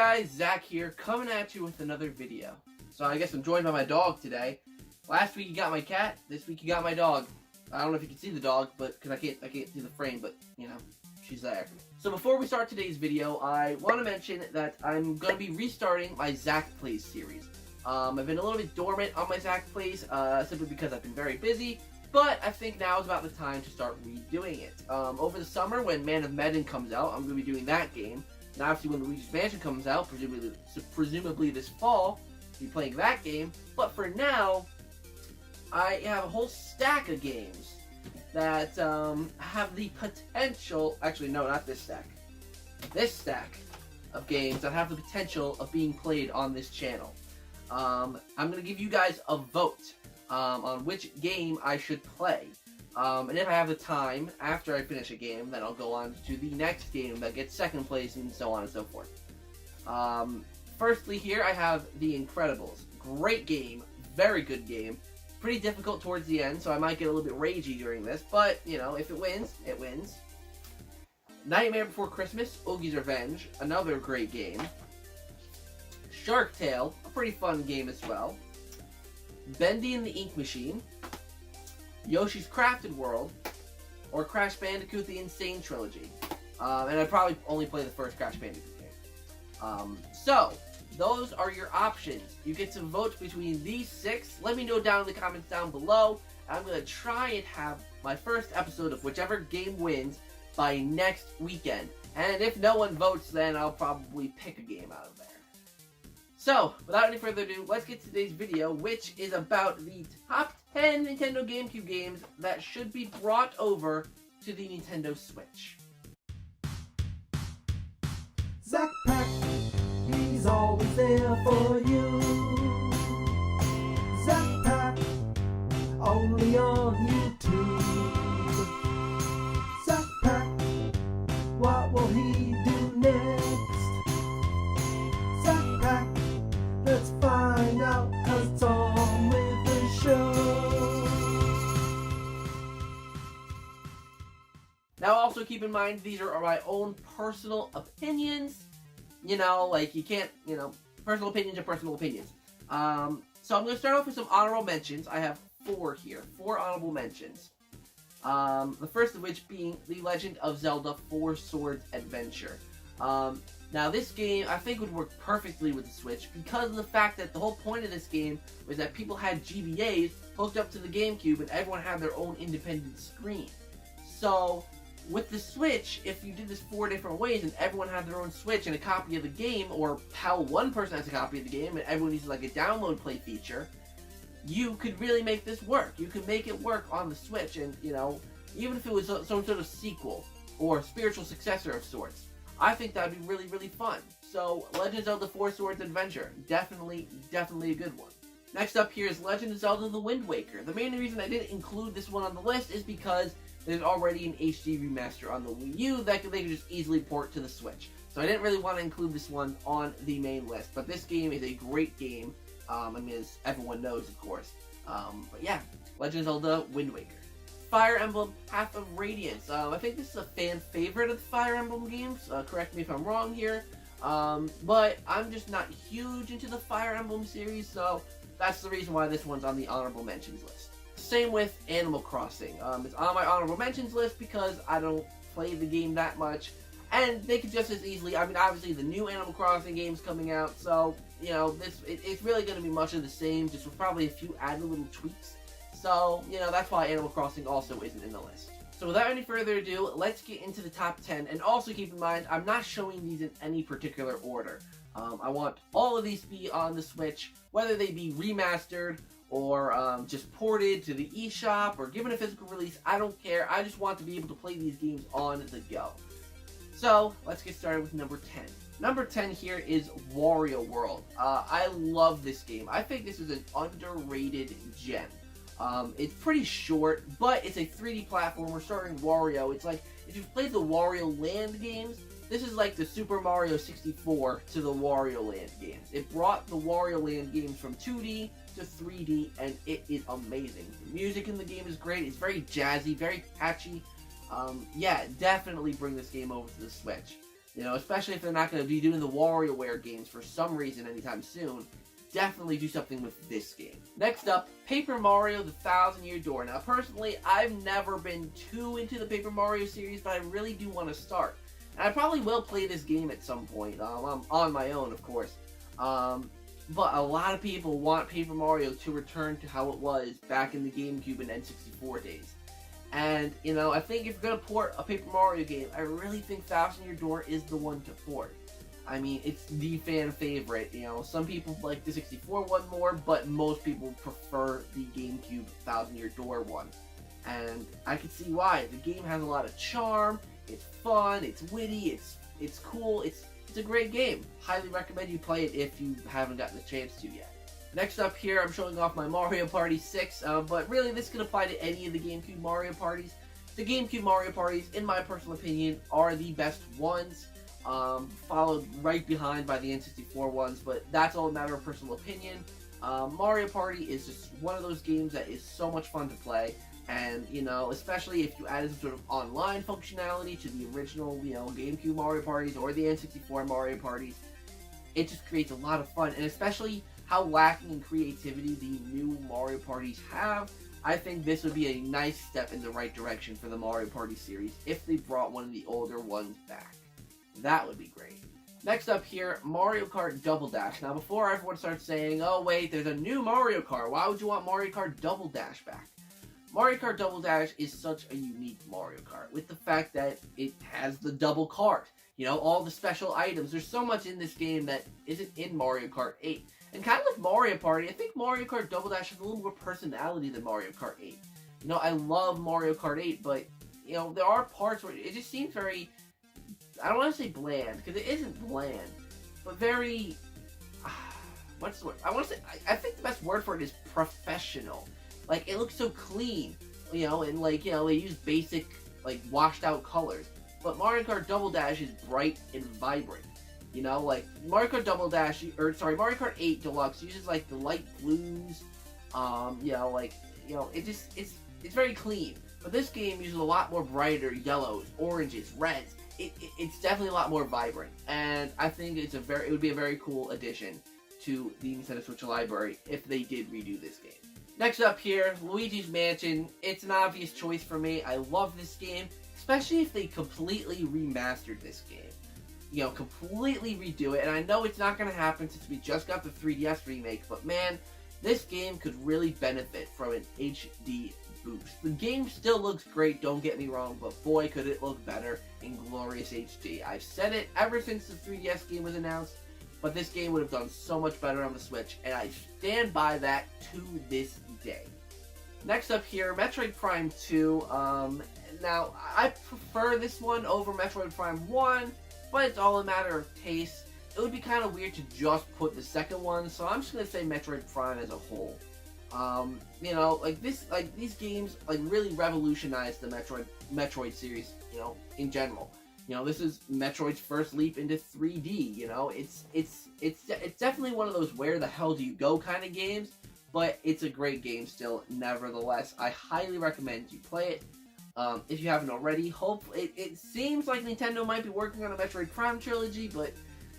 Guys, Zach here, coming at you with another video. So I guess I'm joined by my dog today. Last week you got my cat, this week you got my dog. I don't know if you can see the dog, but because I can't see the frame, but you know, she's there. So before we start today's video, I want to mention that I'm going to be restarting my Zach Plays series. I've been a little bit dormant on my Zach Plays, simply because I've been very busy, but I think now is about the time to start redoing it. Over the summer, when Man of Medan comes out, I'm going to be doing that game. And obviously when Luigi's Mansion comes out, presumably this fall, I'll be playing that game. But for now, I have a whole stack of games that have the potential, actually no, not this stack. This stack of games that have the potential of being played on this channel. I'm going to give you guys a vote on which game I should play. And if I have the time after I finish a game, then I'll go on to the next game that gets second place and so on and so forth. Firstly here I have The Incredibles. Great game, very good game. Pretty difficult towards the end, so I might get a little bit ragey during this, but, you know, if it wins, it wins. Nightmare Before Christmas, Oogie's Revenge, another great game. Shark Tale, a pretty fun game as well. Bendy and the Ink Machine. Yoshi's Crafted World, or Crash Bandicoot The Insane Trilogy. And I'd probably only play the first Crash Bandicoot game. So, those are your options. You get to vote between these 6. Let me know down in the comments down below. I'm going to try and have my first episode of whichever game wins by next weekend. And if no one votes, then I'll probably pick a game out of there. So, without any further ado, let's get to today's video, which is about the top 10 Nintendo GameCube games that should be brought over to the Nintendo Switch. ZakPak, he's always there for you. ZakPak, only on YouTube. ZakPak, what will he do next? ZakPak, let's find out, 'cause it's on with the show. Now also keep in mind, these are my own personal opinions. You know, like you can't, you know, personal opinions are personal opinions. So I'm going to start off with some honorable mentions. I have 4 here, 4 honorable mentions. The first of which being The Legend of Zelda 4 Swords Adventure. Now this game I think would work perfectly with the Switch because of the fact that the whole point of this game was that people had GBAs hooked up to the GameCube and everyone had their own independent screen. So with the Switch, if you did this 4 different ways and everyone had their own Switch and a copy of the game, or how one person has a copy of the game and everyone uses like a download play feature, you could really make this work. You could make it work on the Switch, and you know, even if it was some sort of sequel or spiritual successor of sorts, I think that would be really, really fun. So, Legend of Zelda 4 Swords Adventure, definitely a good one. Next up here is Legend of Zelda The Wind Waker. The main reason I didn't include this one on the list is because there's already an HD remaster on the Wii U that they could just easily port to the Switch. So I didn't really want to include this one on the main list, but this game is a great game. I mean, as everyone knows, of course. But yeah, Legend of Zelda Wind Waker. Fire Emblem Path of Radiance. I think this is a fan favorite of the Fire Emblem games. Correct me if I'm wrong here. But I'm just not huge into the Fire Emblem series, so that's the reason why this one's on the honorable mentions list. Same with Animal Crossing. It's on my honorable mentions list because I don't play the game that much. And they could just as easily, I mean, obviously the new Animal Crossing game's coming out, so, you know, it's really going to be much of the same, just with probably a few added little tweaks. So, you know, that's why Animal Crossing also isn't in the list. So without any further ado, let's get into the top 10. And also keep in mind, I'm not showing these in any particular order. I want all of these to be on the Switch, whether they be remastered or just ported to the eShop or given a physical release. I don't care. I just want to be able to play these games on the go. So, let's get started with number 10. Number 10 here is Wario World. I love this game. I think this is an underrated gem. It's pretty short, but it's a 3D platformer starring Wario. It's like, if you've played the Wario Land games, this is like the Super Mario 64 to the Wario Land games. It brought the Wario Land games from 2D to 3D, and it is amazing. The music in the game is great. It's very jazzy, very catchy. Yeah, definitely bring this game over to the Switch. You know, especially if they're not going to be doing the WarioWare games for some reason anytime soon. Definitely do something with this game. Next up, Paper Mario: The Thousand Year Door. Now, personally, I've never been too into the Paper Mario series, but I really do want to start. And I probably will play this game at some point, on my own, of course. But a lot of people want Paper Mario to return to how it was back in the GameCube and N64 days. And, you know, I think if you're going to port a Paper Mario game, I really think Thousand Year Door is the one to port. I mean, it's the fan favorite. You know, some people like the 64 one more, but most people prefer the GameCube Thousand Year Door one. And I can see why. The game has a lot of charm, it's fun, it's witty, it's cool, it's a great game. Highly recommend you play it if you haven't gotten the chance to yet. Next up here, I'm showing off my Mario Party 6, but really this can apply to any of the GameCube Mario Parties. The GameCube Mario Parties, in my personal opinion, are the best ones, followed right behind by the N64 ones, but that's all a matter of personal opinion. Mario Party is just one of those games that is so much fun to play, and, you know, especially if you added some sort of online functionality to the original, you know, GameCube Mario Parties or the N64 Mario Parties, it just creates a lot of fun, and especially how lacking in creativity the new Mario Parties have, I think this would be a nice step in the right direction for the Mario Party series if they brought one of the older ones back. That would be great. Next up here, Mario Kart Double Dash. Now, before everyone starts saying, oh wait, there's a new Mario Kart, why would you want Mario Kart Double Dash back? Mario Kart Double Dash is such a unique Mario Kart, with the fact that it has the double cart. You know, all the special items. There's so much in this game that isn't in Mario Kart 8. And kind of like Mario Party, I think Mario Kart Double Dash has a little more personality than Mario Kart 8. You know, I love Mario Kart 8, but, you know, there are parts where it just seems very, I don't want to say bland, because it isn't bland, but very, what's the word? I think the best word for it is professional. Like, it looks so clean, you know, and like, you know, they use basic, like, washed out colors. But Mario Kart Double Dash is bright and vibrant. You know, like, Mario Kart Double Dash, Mario Kart 8 Deluxe uses, like, the light blues, you know, like, you know, it's very clean. But this game uses a lot more brighter yellows, oranges, reds. It's definitely a lot more vibrant. And I think it would be a very cool addition to the Nintendo Switch library if they did redo this game. Next up here, Luigi's Mansion. It's an obvious choice for me. I love this game, especially if they completely remastered this game. You know, completely redo it. And I know it's not going to happen since we just got the 3DS remake, but man, this game could really benefit from an HD boost. The game still looks great, don't get me wrong, but boy could it look better in glorious HD. I've said it ever since the 3DS game was announced, but this game would have done so much better on the Switch, and I stand by that to this day. Next up here, Metroid Prime 2. Now, I prefer this one over Metroid Prime 1, but it's all a matter of taste. It would be kind of weird to just put the second one, so I'm just going to say Metroid Prime as a whole. You know, these games, really revolutionized the Metroid series, you know, in general. You know, this is Metroid's first leap into 3D, you know, it's definitely one of those where the hell do you go kind of games, but it's a great game still, nevertheless. I highly recommend you play it. If you haven't already, it seems like Nintendo might be working on a Metroid Prime trilogy, but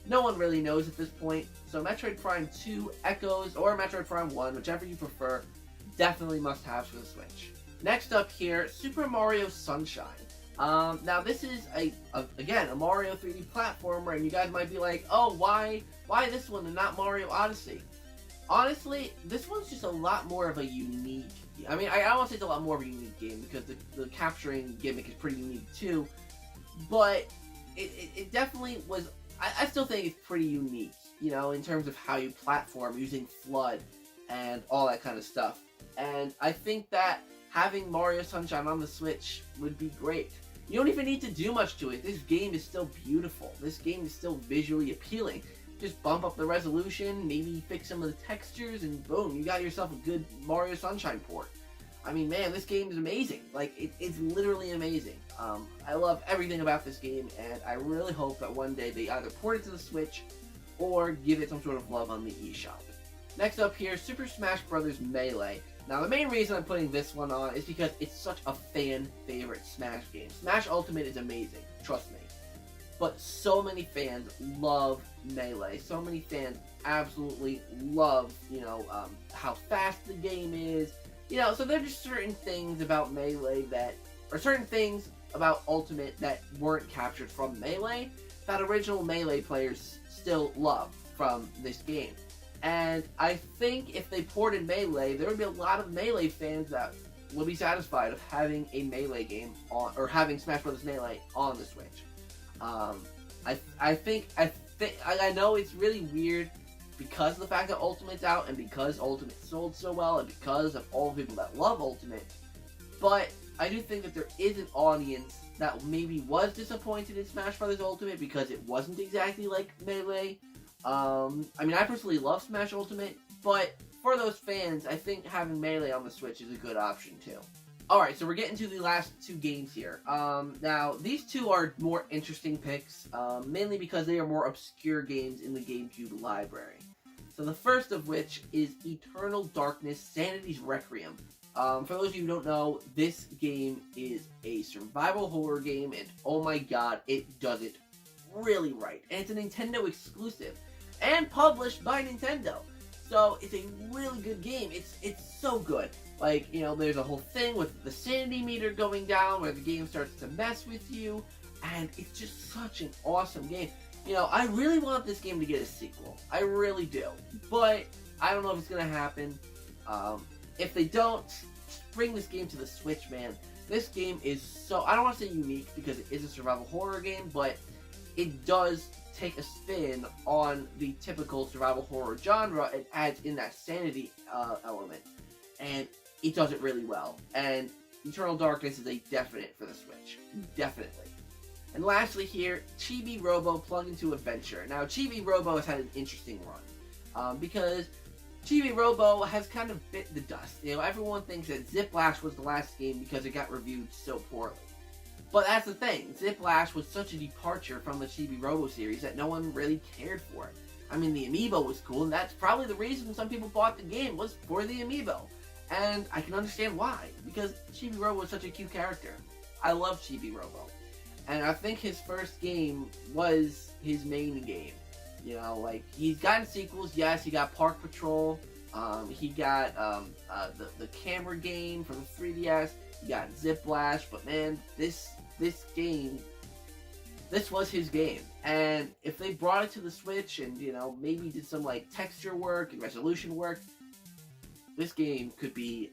no one really knows at this point. So Metroid Prime 2, Echoes, or Metroid Prime 1, whichever you prefer, definitely must-haves for the Switch. Next up here, Super Mario Sunshine. Now this is again a Mario 3D platformer, and you guys might be like, oh, why this one and not Mario Odyssey? Honestly, this one's just a lot more of a unique. I mean, I don't want to say it's a lot more of a unique game because the capturing gimmick is pretty unique too, but it definitely was. I still think it's pretty unique, you know, in terms of how you platform using FLUDD and all that kind of stuff. And I think that having Mario Sunshine on the Switch would be great. You don't even need to do much to it. This game is still beautiful. This game is still visually appealing. Just bump up the resolution, maybe fix some of the textures, and boom, you got yourself a good Mario Sunshine port. I mean, man, this game is amazing. Like, it's literally amazing. I love everything about this game, and I really hope that one day they either port it to the Switch or give it some sort of love on the eShop. Next up here, Super Smash Bros. Melee. Now, the main reason I'm putting this one on is because it's such a fan favorite Smash game. Smash Ultimate is amazing, trust me. but so many fans love Melee. So many fans absolutely love, how fast the game is. So there's just certain things about Melee or certain things about Ultimate that weren't captured from Melee that original Melee players still love from this game. And I think if they ported Melee, there would be a lot of Melee fans that would be satisfied of having a Melee game on, or having Smash Bros. Melee on the Switch. I know it's really weird because of the fact that Ultimate's out and because Ultimate sold so well and because of all the people that love Ultimate, but I do think that there is an audience that maybe was disappointed in Smash Bros. Ultimate because it wasn't exactly like Melee. I personally love Smash Ultimate, but for those fans, I think having Melee on the Switch is a good option too. Alright, so we're getting to the last two games here. Now, these two are more interesting picks, mainly because they are more obscure games in the GameCube library. So the first of which is Eternal Darkness: Sanity's Requiem. For those of you who don't know, this game is a survival horror game, and oh my god, it does it really right. And it's a Nintendo exclusive, and published by Nintendo. So it's a really good game. It's so good. There's a whole thing with the sanity meter going down where the game starts to mess with you, and it's just such an awesome game. I really want this game to get a sequel. I really do. But I don't know if it's going to happen. If they don't, bring this game to the Switch, man. This game is so, I don't want to say unique because it is a survival horror game, but it does take a spin on the typical survival horror genre and adds in that sanity element. And it does it really well. And Eternal Darkness is a definite for the Switch. Definitely. And lastly here, Chibi Robo Plug into Adventure. Now, Chibi Robo has had an interesting run. Because Chibi Robo has kind of bit the dust. Everyone thinks that Ziplash was the last game because it got reviewed so poorly. But that's the thing, Ziplash was such a departure from the Chibi Robo series that no one really cared for it. The amiibo was cool, and that's probably the reason some people bought the game, was for the amiibo. And I can understand why, because Chibi Robo was such a cute character. I love Chibi Robo. And I think his first game was his main game. He's gotten sequels. Yes, he got Park Patrol. He got the camera game for the 3DS. He got Ziplash. But man, this game, this was his game. And if they brought it to the Switch and maybe did some texture work and resolution work, this game could be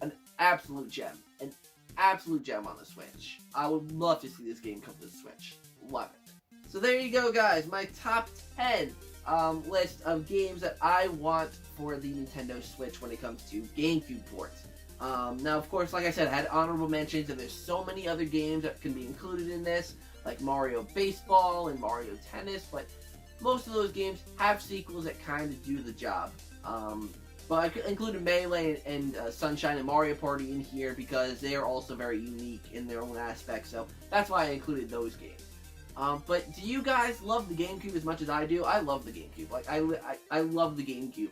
an absolute gem. An absolute gem on the Switch. I would love to see this game come to the Switch. Love it. So there you go, guys. My top 10 list of games that I want for the Nintendo Switch when it comes to GameCube ports. Now, of course, like I said, I had honorable mentions, and there's so many other games that can be included in this, like Mario Baseball and Mario Tennis, but most of those games have sequels that kind of do the job. But I included Melee and Sunshine and Mario Party in here because they are also very unique in their own aspects, so that's why I included those games. But do you guys love the GameCube as much as I do? I love the GameCube. I love the GameCube.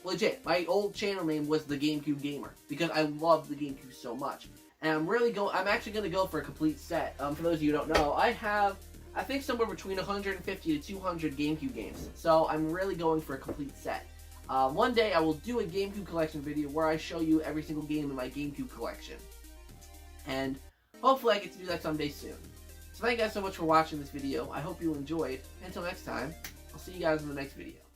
Legit, my old channel name was The GameCube Gamer because I love the GameCube so much. And I'm actually going to go for a complete set. For those of you who don't know, I have, I think, somewhere between 150 to 200 GameCube games. So I'm really going for a complete set. One day I will do a GameCube collection video where I show you every single game in my GameCube collection. And hopefully I get to do that someday soon. So thank you guys so much for watching this video. I hope you enjoyed. Until next time, I'll see you guys in the next video.